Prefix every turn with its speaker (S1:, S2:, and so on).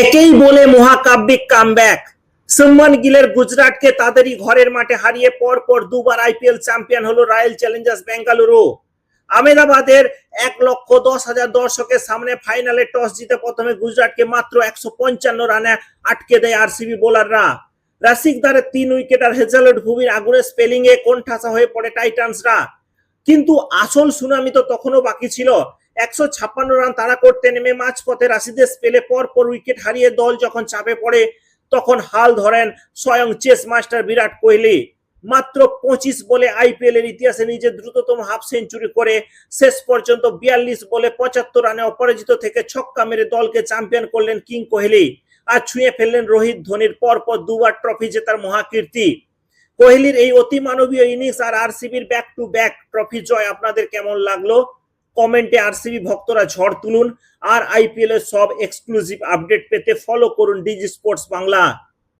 S1: একেই বলে মহাকাব্যিক কামব্যাক। শুভমান গিলের গুজরাটকে তাদেরই ঘরের মাঠে হারিয়ে পরপর দুবার আইপিএল চ্যাম্পিয়ন হলো রয়্যাল চ্যালেঞ্জার্স বেঙ্গালুরু। আহমেদাবাদের 1,10,000 দর্শকের সামনে ফাইনালে টস জিতে প্রথমে গুজরাটকে মাত্র 155 রানে আটকে দেয় আরসিবি বোলাররা। রাশিকদারের 3 উইকেট আর হেজালউড ভূমির আগুনে স্পেলিং এ কোণঠাসা হয়ে পড়ে টাইটান্সরা। কিন্তু আসল সুনামি তো তখনও বাকি ছিল। 156 রান তাড়া করতে নেমে মাঝপথে রাশিদের স্পেলে পরপর উইকেট হারিয়ে দল যখন চাপে পড়ে তখন হাল ধরেন স্বয়ং চেস মাস্টার বিরাট কোহলি। মাত্র 25 বলে আইপিএল এর ইতিহাসে নিজের দ্রুততম হাফ সেঞ্চুরি করে শেষ পর্যন্ত 42 বলে 75 রানে অপরাজিত থেকে ছক্কা মেরে দলকে চ্যাম্পিয়ন করলেন কিং কোহলি। আর ছুঁয়ে ফেললেন রোহিত ধোনির পরপর দুবার ট্রফি জেতার মহাকীর্তি। কোহলির এই অতি মানবীয় ইনিংস আর আরসিবির ব্যাক টু ব্যাক ট্রফি জয় আপনাদের কেমন লাগলো কমেন্টে আরসিবি ভক্তরা ঝড় তুলুন। আর আইপিএল এর সব এক্সক্লুসিভ আপডেট পেতে ফলো করুন ডিজি স্পোর্টস বাংলা।